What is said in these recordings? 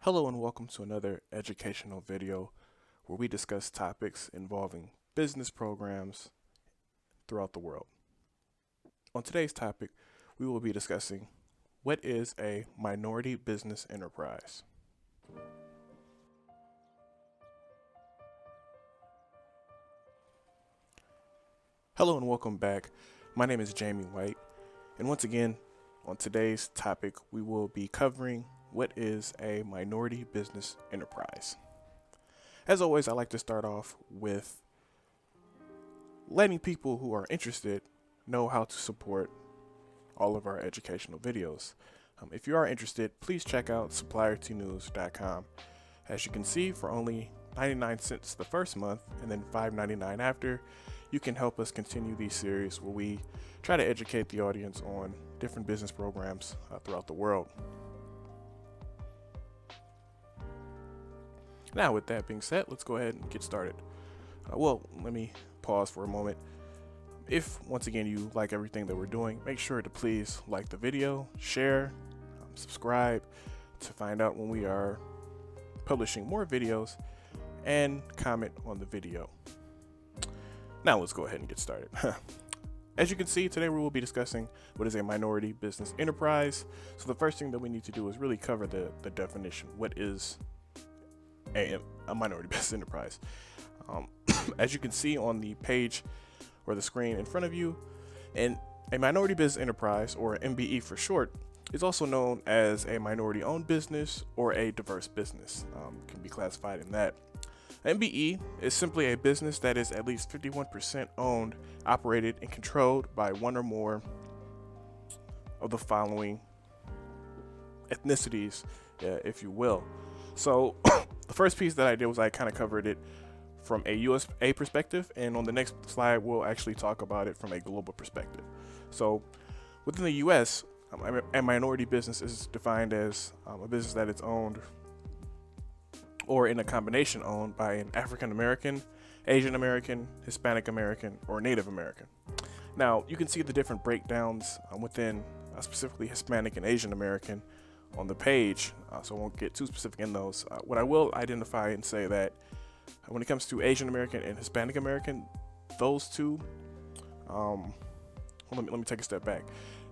Hello and welcome to another educational video where we discuss topics involving business programs throughout the world. On today's topic, we will be discussing what is a minority business enterprise. Hello and welcome back. My name is Jamie White, and once again, on today's topic, we will be covering what is a minority business enterprise. As always, I like to start off with letting people who are interested know how to support all of our educational videos. If you are interested, please check out suppliertynews.com. As you can see, for only 99 cents the first month and then $5.99 after, you can help us continue these series where we try to educate the audience on different business programs throughout the world. Now, with that being said, let's go ahead and get started. Let me pause for a moment. If, once again, you like everything that we're doing, make sure to please like the video, share, subscribe to find out when we are publishing more videos, and comment on the video. Now, let's go ahead and get started. As you can see, today we will be discussing what is a minority business enterprise. So the first thing that we need to do is really cover the definition. What is a minority business enterprise? As you can see on the page or the screen in front of you, and a minority business enterprise, or MBE for short, is also known as a minority owned business or a diverse business. Can be classified in that. MBE is simply a business that is at least 51% owned, operated, and controlled by one or more of the following ethnicities, if you will. So the first piece that I did was I kind of covered it from a USA perspective, and on the next slide we'll actually talk about it from a global perspective. So within the US, a minority business is defined as a business that is owned or in a combination owned by an African American, Asian American, Hispanic American, or Native American. Now, you can see the different breakdowns within specifically Hispanic and Asian American on the page, so I won't get too specific in those. What I will identify and say that when it comes to Asian American and Hispanic American, those two, let me take a step back.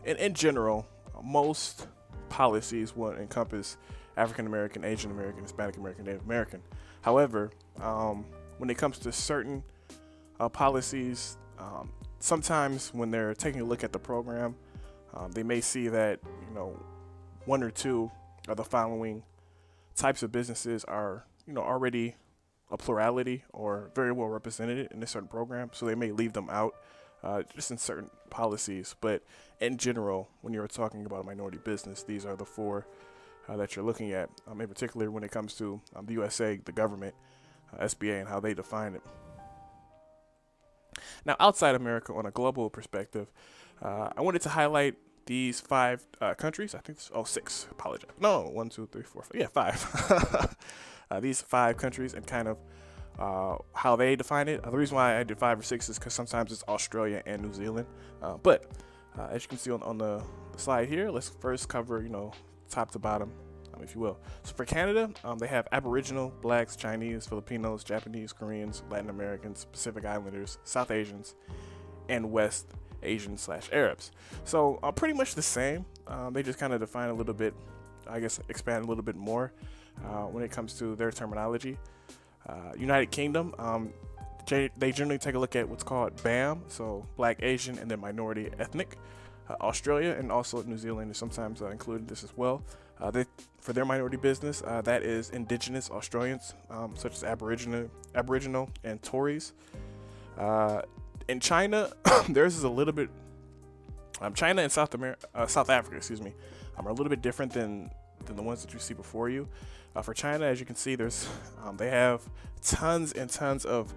In general, most policies will encompass African American, Asian American, Hispanic American, Native American. However, when it comes to certain policies, sometimes when they're taking a look at the program, they may see that one or two of the following types of businesses are already a plurality or very well represented in a certain program, so they may leave them out just in certain policies. But in general, when you're talking about a minority business, these are the four that you're looking at, in particular when it comes to the USA, the government, SBA, and how they define it. Now, outside America, on a global perspective, I wanted to highlight these five countries. I think six. Apologize. No, 1, 2, 3, 4, 5. Yeah, five. These five countries and kind of how they define it. The reason why I did 5 or 6 is because sometimes it's Australia and New Zealand. But as you can see on the slide here, let's first cover top to bottom, if you will. So for Canada, they have Aboriginal, Blacks, Chinese, Filipinos, Japanese, Koreans, Latin Americans, Pacific Islanders, South Asians, and West Asian/Arabs. So pretty much the same. They just kind of define a little bit, I guess, expand a little bit more when it comes to their terminology. United Kingdom, they generally take a look at what's called BAM, so Black, Asian, and then minority ethnic. Australia and also New Zealand is sometimes included this as well. For their minority business, that is Indigenous Australians, such as Aboriginal and Tories. In China, theirs is a little bit. China and South Africa, are a little bit different than the ones that you see before you. For China, as you can see, they have tons and tons of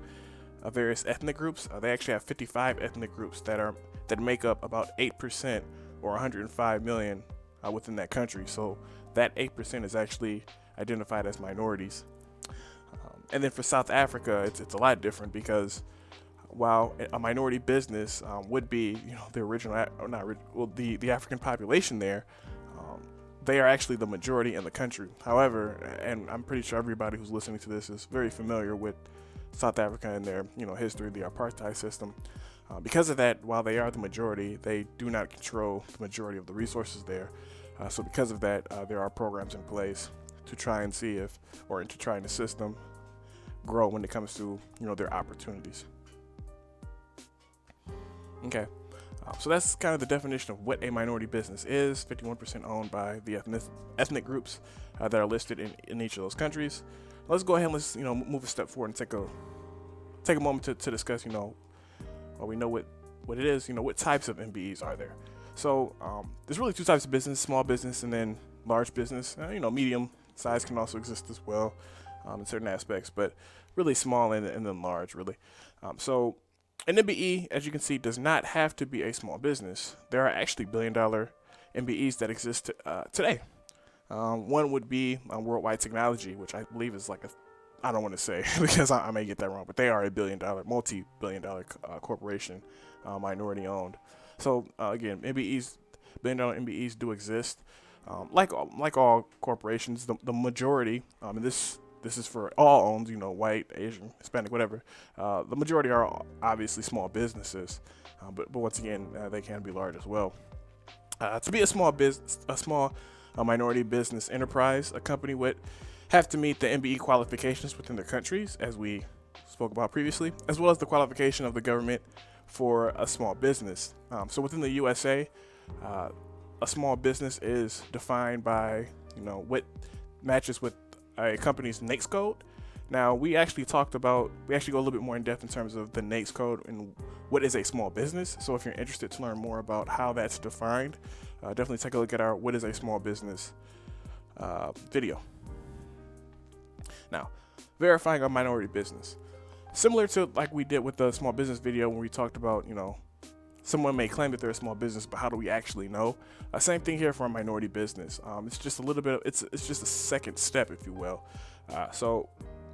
various ethnic groups. They actually have 55 ethnic groups that make up about 8% or 105 million within that country. So that 8% is actually identified as minorities. And then for South Africa, it's a lot different because while a minority business would be the original, or not, well, the African population there, they are actually the majority in the country. However, and I'm pretty sure everybody who's listening to this is very familiar with South Africa and their history, the apartheid system. Because of that, while they are the majority, they do not control the majority of the resources there. So because of that, there are programs in place to try and see if, or to try and assist them grow when it comes to their opportunities. Okay, so that's kind of the definition of what a minority business is. 51% owned by the ethnic groups that are listed in each of those countries. Let's go ahead and let's move a step forward and take a moment to discuss we know what it is. What types of MBEs are there? So there's really two types of business: small business and then large business. Medium size can also exist as well in certain aspects, but really small and then large, really. So an MBE, as you can see, does not have to be a small business. There are actually billion-dollar MBEs that exist today. One would be Worldwide Technology, which I believe is I don't want to say because I may get that wrong, but they are a multi-billion-dollar corporation, minority-owned. So again, MBEs, billion-dollar MBEs do exist. Like all corporations, the majority, and this is for all owned, white, Asian, Hispanic, whatever. The majority are obviously small businesses, but once again, they can be large as well. To be a small minority business enterprise, a company would have to meet the MBE qualifications within their countries, as we spoke about previously, as well as the qualification of the government for a small business. So within the USA, a small business is defined by what matches with a company's NAICS code. Now we actually go a little bit more in depth in terms of the NAICS code and what is a small business. So if you're interested to learn more about how that's defined, definitely take a look at our What is a Small Business video. Now, verifying a minority business. Similar to like we did with the small business video when we talked about, someone may claim that they're a small business, but how do we actually know? Same thing here for a minority business. It's just a little bit it's just a second step, if you will. So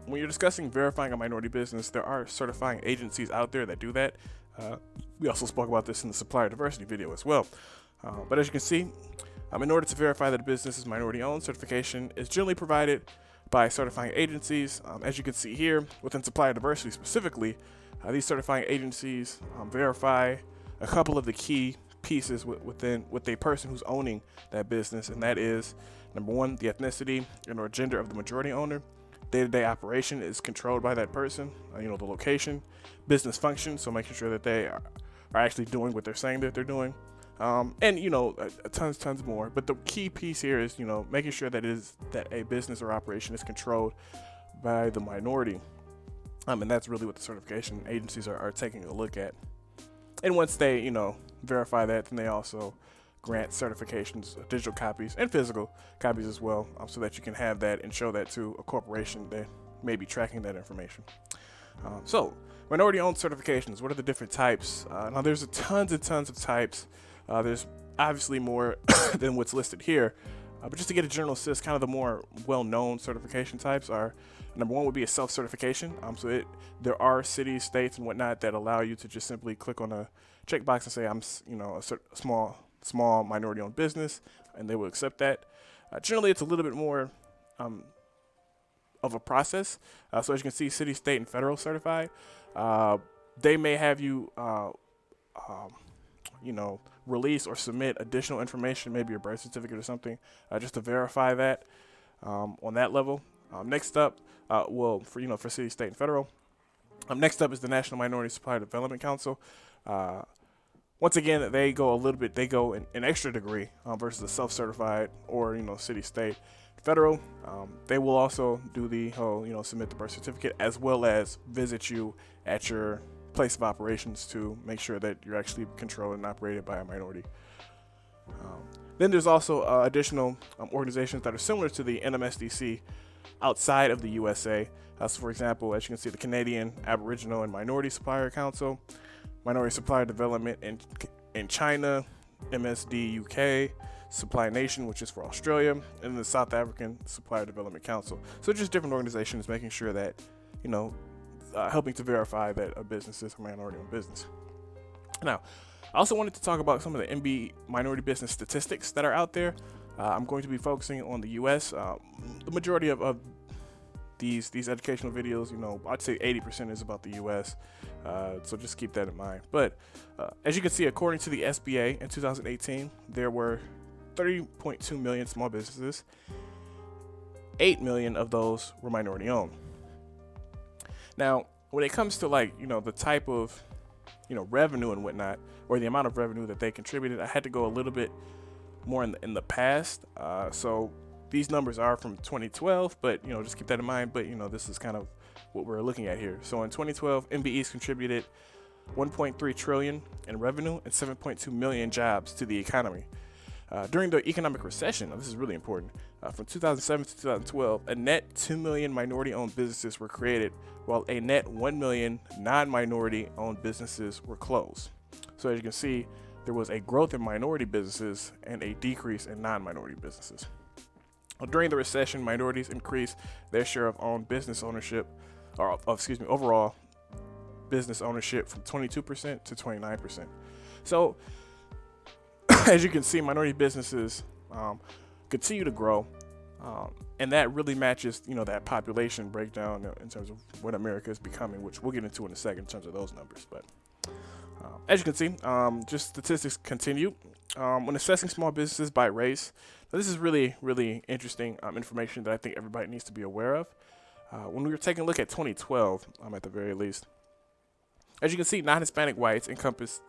when you're discussing verifying a minority business, there are certifying agencies out there that do that. We also spoke about this in the supplier diversity video as well. But as you can see, in order to verify that a business is minority owned, certification is generally provided by certifying agencies. As you can see here, within supplier diversity specifically, these certifying agencies verify a couple of the key pieces with a person who's owning that business, and that is, number one, the ethnicity or gender of the majority owner. Day-to-day operation is controlled by that person. The location, business function, so making sure that they are actually doing what they're saying that they're doing, and tons more. But the key piece here is making sure that a business or operation is controlled by the minority, and that's really what the certification agencies are taking a look at. And once they, verify that, then they also grant certifications, digital copies and physical copies as well, so that you can have that and show that to a corporation that may be tracking that information. So, minority-owned certifications, what are the different types? Now, there's tons and tons of types. There's obviously more than what's listed here, but just to get a general sense, kind of the more well-known certification types are, number one would be a self-certification. There are cities, states, and whatnot that allow you to just simply click on a checkbox and say, I'm, a small minority-owned business, and they will accept that. Generally, it's a little bit more of a process. So as you can see, city, state, and federal certified. They may have you, release or submit additional information, maybe your birth certificate or something, just to verify that on that level. Next up, for city, state, and federal. Next up is the National Minority Supplier Development Council. Once again, they go an extra degree versus the self-certified or city, state, federal. They will also do the whole submit the birth certificate as well as visit you at your place of operations to make sure that you're actually controlled and operated by a minority. Then there's also additional organizations that are similar to the NMSDC outside of the USA. So for example, as you can see, the Canadian Aboriginal and Minority Supplier Council, Minority Supplier Development in China, MSD UK, Supply Nation, which is for Australia, and the South African Supplier Development Council. So just different organizations making sure that, helping to verify that a business is a minority-owned business. Now, I also wanted to talk about some of the MB minority business statistics that are out there. I'm going to be focusing on the U.S. The majority of these educational videos, I'd say 80% is about the U.S. So just keep that in mind. But as you can see, according to the SBA in 2018, there were 30.2 million small businesses. 8 million of those were minority owned. Now, when it comes to the type of revenue and whatnot, or the amount of revenue that they contributed, I had to go a little bit more in the past. So these numbers are from 2012, but just keep that in mind. But this is kind of what we're looking at here. So in 2012, MBEs contributed 1.3 trillion in revenue and 7.2 million jobs to the economy. During the economic recession, this is really important, from 2007 to 2012, a net 2 million minority-owned businesses were created, while a net 1 million non-minority-owned businesses were closed. So as you can see, there was a growth in minority businesses and a decrease in non-minority businesses. During the recession, minorities increased their share of owned business ownership, overall business ownership from 22% to 29%. So as you can see, minority businesses continue to grow, and that really matches, that population breakdown in terms of what America is becoming, which we'll get into in a second in terms of those numbers. But as you can see, just statistics continue. When assessing small businesses by race, now this is really, really interesting information that I think everybody needs to be aware of. When we were taking a look at 2012, at the very least, as you can see, non-Hispanic whites encompass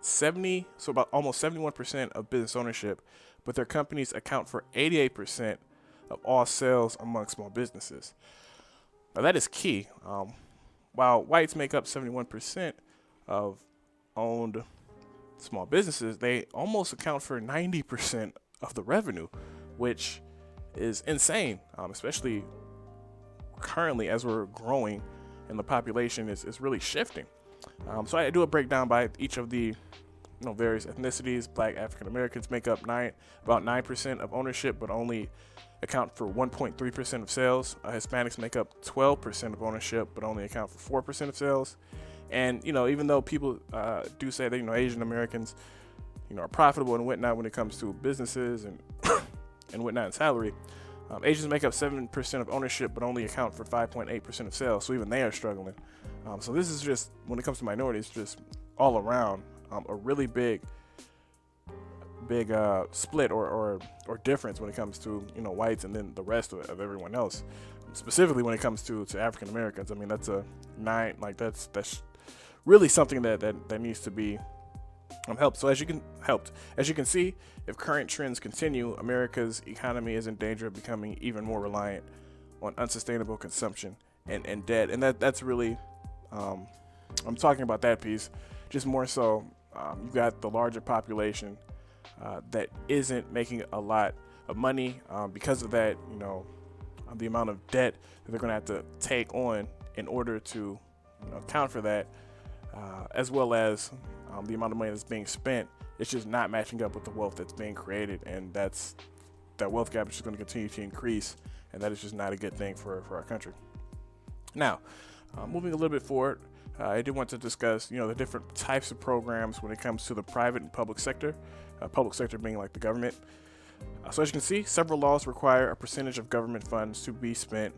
about almost 71% of business ownership, but their companies account for 88% of all sales among small businesses. Now that is key. While whites make up 71% of owned small businesses, they almost account for 90% of the revenue, which is insane, especially currently as we're growing and the population is really shifting. So I do a breakdown by each of the various ethnicities. Black African Americans make up about 9% of ownership, but only account for 1.3% of sales. Hispanics make up 12% of ownership, but only account for 4% of sales. And even though people do say that Asian Americans are profitable and whatnot when it comes to businesses and and whatnot and salary, Asians make up 7% of ownership, but only account for 5.8% of sales. So even they are struggling. So this is just, when it comes to minorities, just all around a really big split or difference when it comes to whites and then the rest of everyone else. Specifically when it comes to African Americans, I mean that's that's really something that needs to be helped. So as you can see, if current trends continue, America's economy is in danger of becoming even more reliant on unsustainable consumption and debt. And that's really I'm talking about that piece. Just more so, you've got the larger population that isn't making a lot of money because of that. The amount of debt that they're going to have to take on in order to account for that, as well as the amount of money that's being spent. It's just not matching up with the wealth that's being created, and that wealth gap is just going to continue to increase, and that is just not a good thing for our country. Now, moving a little bit forward, I did want to discuss the different types of programs when it comes to the private and public sector. Public sector being like the government. So as you can see, several laws require a percentage of government funds to be spent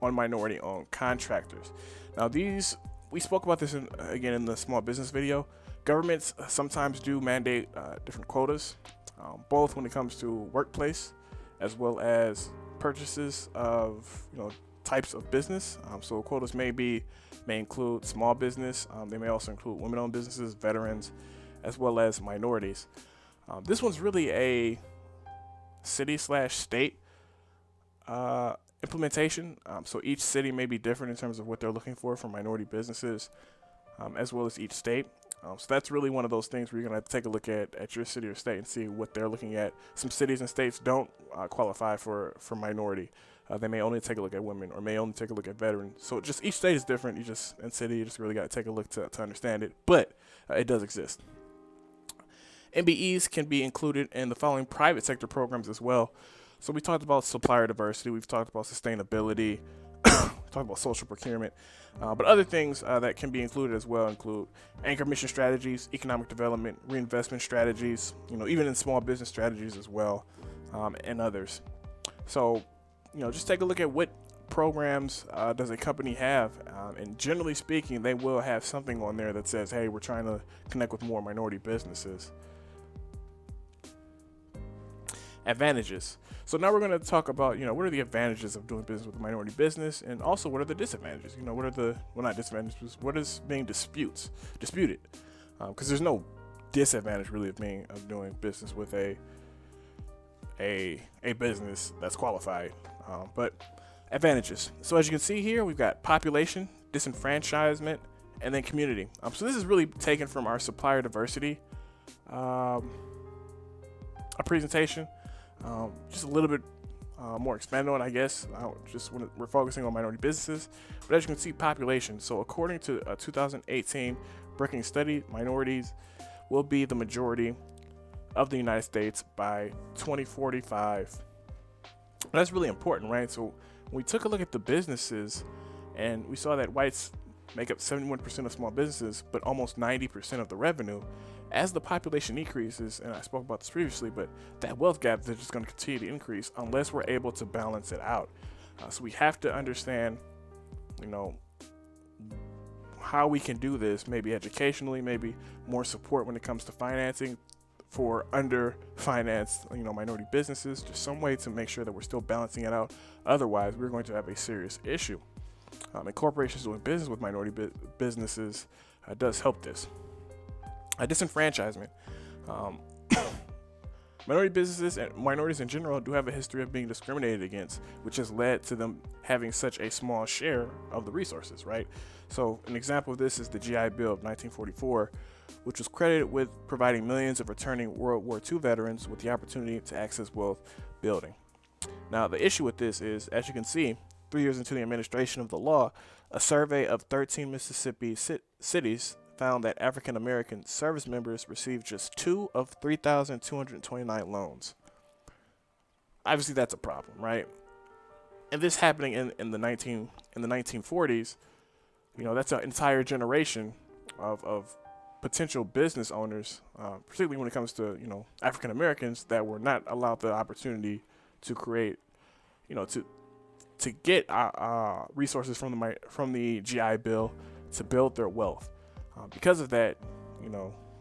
on minority-owned contractors. Now we spoke about this again in the small business video. Governments sometimes do mandate different quotas, both when it comes to workplace as well as purchases of types of business. So quotas may include small business. They may also include women-owned businesses, veterans, as well as minorities. This one's really a city/state implementation. So each city may be different in terms of what they're looking for minority businesses, as well as each state. So that's really one of those things where you're going to take a look at your city or state and see what they're looking at. Some cities and states don't qualify for minority. They may only take a look at women or may only take a look at veterans. So just each state is different. You just really got to take a look to understand it. But it does exist. MBEs can be included in the following private sector programs as well. So we talked about supplier diversity. We've talked about sustainability. Talked about social procurement. But other things that can be included as well include anchor mission strategies, economic development, reinvestment strategies, even in small business strategies as well. and others. So, just take a look at what programs does a company have, and generally speaking, they will have something on there that says, hey, we're trying to connect with more minority businesses. Advantages. So now we're going to talk about, what are the advantages of doing business with a minority business, and also what are the disadvantages? What are the, well, not disadvantages, what is being disputed? Because there's no disadvantage really of doing business with a business that's qualified. But advantages. So as you can see here, we've got population, disenfranchisement, and then community. So this is really taken from our supplier diversity a presentation. Just a little bit more expanded on, I guess. We're focusing on minority businesses, but as you can see, population. So according to a 2018 Brookings study, minorities will be the majority of the United States by 2045. That's really important, right? So when we took a look at the businesses, and we saw that whites make up 71% of small businesses, but almost 90% of the revenue. As the population increases, and I spoke about this previously, but that wealth gap is just going to continue to increase unless we're able to balance it out. So we have to understand, how we can do this, maybe educationally, maybe more support when it comes to financing for under-financed, minority businesses, just some way to make sure that we're still balancing it out. Otherwise, we're going to have a serious issue. And corporations doing business with minority businesses does help this. Disenfranchisement. Minority businesses and minorities in general do have a history of being discriminated against, which has led to them having such a small share of the resources, right? So an example of this is the GI Bill of 1944, which was credited with providing millions of returning World War II veterans with the opportunity to access wealth building. Now, the issue with this is, as you can see, 3 years into the administration of the law, a survey of 13 Mississippi cities found that African American service members received just 2 of 3,229 loans. Obviously, that's a problem, right? And this happening in the 1940s, that's an entire generation of potential business owners, particularly when it comes to African Americans, that were not allowed the opportunity to create, to get resources from the GI Bill to build their wealth. Because of that,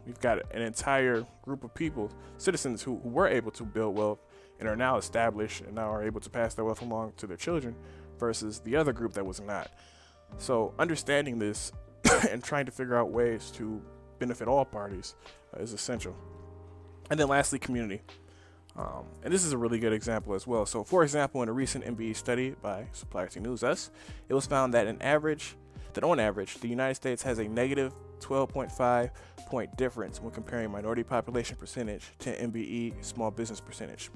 we've got an entire group of people, citizens who were able to build wealth and are now established and now are able to pass their wealth along to their children, versus the other group that was not. So understanding this and trying to figure out ways to benefit all parties is essential. And then lastly, community. And this is a really good example as well. So for example, in a recent MBE study by Supplierty News Us, it was found that on average, the United States has a negative 12.5 point difference when comparing minority population percentage to MBE small business percentage.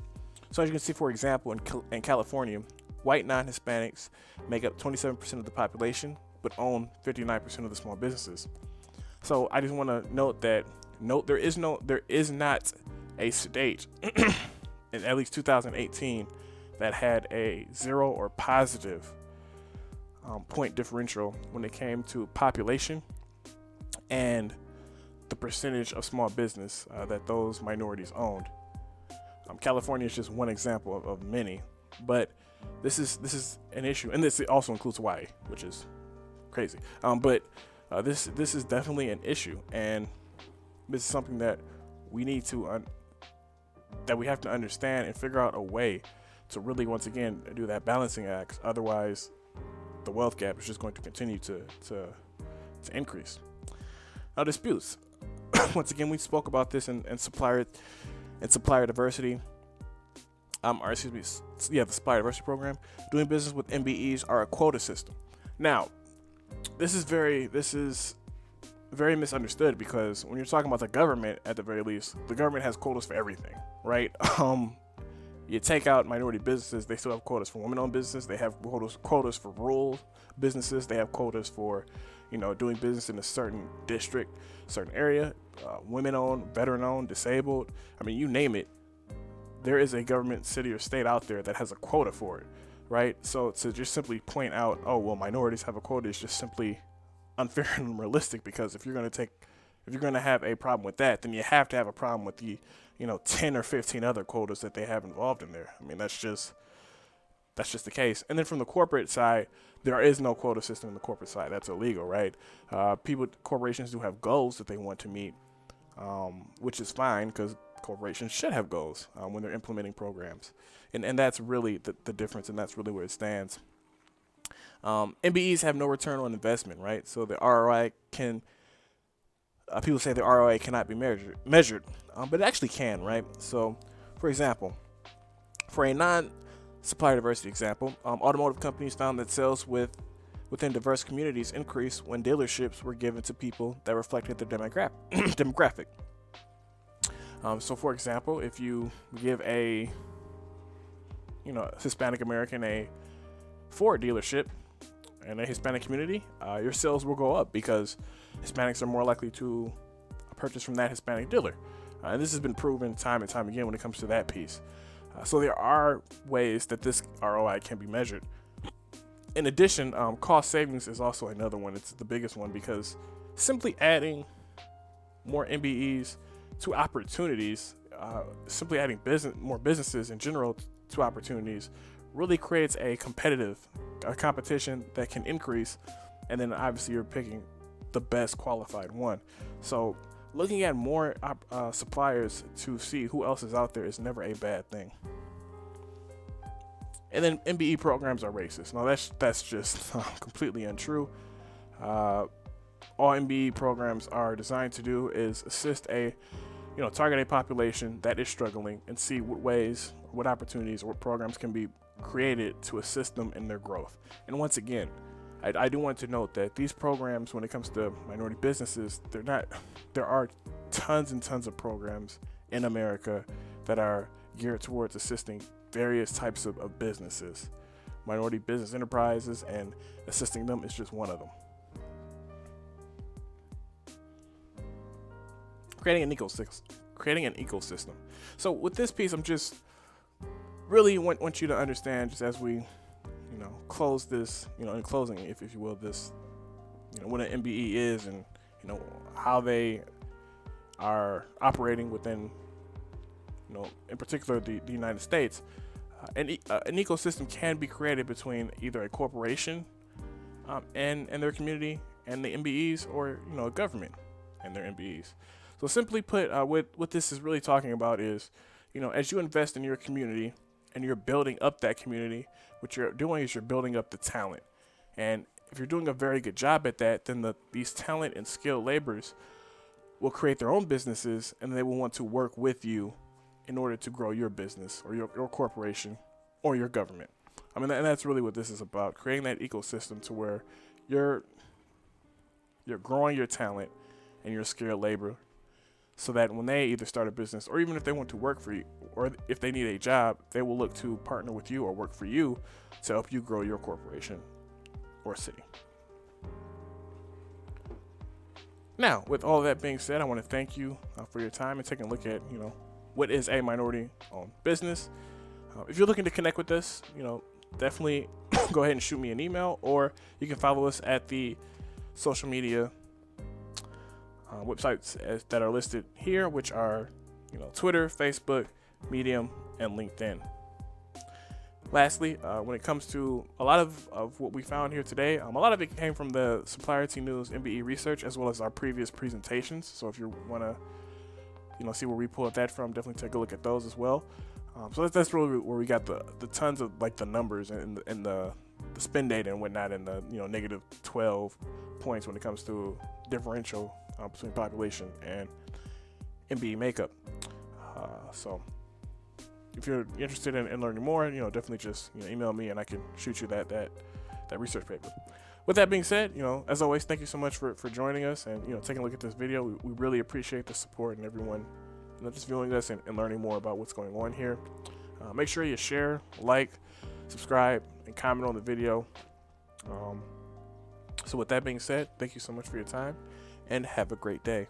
So as you can see, for example, in California, white non-Hispanics make up 27% of the population, but own 59% of the small businesses. So I just want to note that there is not a state in at least 2018 that had a 0 or positive point differential when it came to population and the percentage of small business that those minorities owned. California is just one example of many, but this is an issue, and this also includes Hawaii, which is crazy. But this is definitely an issue, and this is something that we need to that we have to understand and figure out a way to really, once again, do that balancing act. Otherwise, the wealth gap is just going to continue to increase. Now, disputes. Once again, we spoke about this in supplier diversity. The supplier diversity program. Doing business with MBEs are a quota system. Now, this is very misunderstood, because when you're talking about the government, at the very least, the government has quotas for everything, right? You take out minority businesses, they still have quotas for women-owned businesses. They have quotas for rural businesses. They have quotas for, doing business in a certain district, certain area, women-owned, veteran-owned, disabled. I mean, you name it. There is a government, city, or state out there that has a quota for it, right? So to just simply point out, oh, well, minorities have a quota is just simply unfair and unrealistic, because if you're going to have a problem with that, then you have to have a problem with the 10 or 15 other quotas that they have involved in there. I mean, that's just the case. And then from the corporate side, there is no quota system in the corporate side. That's illegal, right? Corporations do have goals that they want to meet, which is fine because corporations should have goals when they're implementing programs. And that's really the difference, and that's really where it stands. MBEs have no return on investment, right? So the ROI people say the ROI cannot be measured, but it actually can, right? So, for example, for a non-supplier diversity example, automotive companies found that sales within diverse communities increased when dealerships were given to people that reflected their demographic. So, for example, if you give a Hispanic American a Ford dealership in a Hispanic community, your sales will go up because Hispanics are more likely to purchase from that Hispanic dealer. And this has been proven time and time again when it comes to that piece. So there are ways that this ROI can be measured. In addition, cost savings is also another one. It's the biggest one because simply adding more MBEs to opportunities, simply adding more businesses in general to opportunities, really creates a competition that can increase, and then obviously you're picking the best qualified one. So looking at more suppliers to see who else is out there is never a bad thing. And then MBE programs are racist. No, that's just completely untrue. All MBE programs are designed to do is assist target a population that is struggling and see what ways, what opportunities, or what programs can be created to assist them in their growth. And once again, I do want to note that these programs, when it comes to minority businesses, there are tons and tons of programs in America that are geared towards assisting various types of businesses, minority business enterprises, and assisting them is just one of them. Creating an ecosystem. So with this piece, I'm just really want you to understand, just as we close this, in closing, if you will, this, what an MBE is, and how they are operating within, in particular the United States. An ecosystem can be created between either a corporation and their community and the MBEs, or a government and their MBEs. So simply put, what this is really talking about is, as you invest in your community and you're building up that community, what you're doing is you're building up the talent. And if you're doing a very good job at that, then these talent and skilled laborers will create their own businesses, and they will want to work with you in order to grow your business or your corporation or your government. I mean, and that's really what this is about, creating that ecosystem to where you're growing your talent and your skilled labor, so that when they either start a business, or even if they want to work for you, or if they need a job, they will look to partner with you or work for you to help you grow your corporation or city. Now, with all that being said, I want to thank you for your time and taking a look at, what is a minority-owned business. If you're looking to connect with us, definitely go ahead and shoot me an email, or you can follow us at the social media websites that are listed here, which are, Twitter, Facebook, Medium, and LinkedIn. Lastly, when it comes to a lot of what we found here today, a lot of it came from the Supplierty News MBE research, as well as our previous presentations. So if you want to, see where we pulled that from, definitely take a look at those as well. So that's really where we got the tons of the numbers and the spin data and whatnot, and the negative 12 points when it comes to differential between population and MBE makeup. So if you're interested in learning more, definitely just email me and I can shoot you that research paper. With that being said, as always, thank you so much for joining us and taking a look at this video. We really appreciate the support and everyone just viewing us and learning more about what's going on here. Make sure you share, like, subscribe, and comment on the video. So with that being said, thank you so much for your time, and have a great day.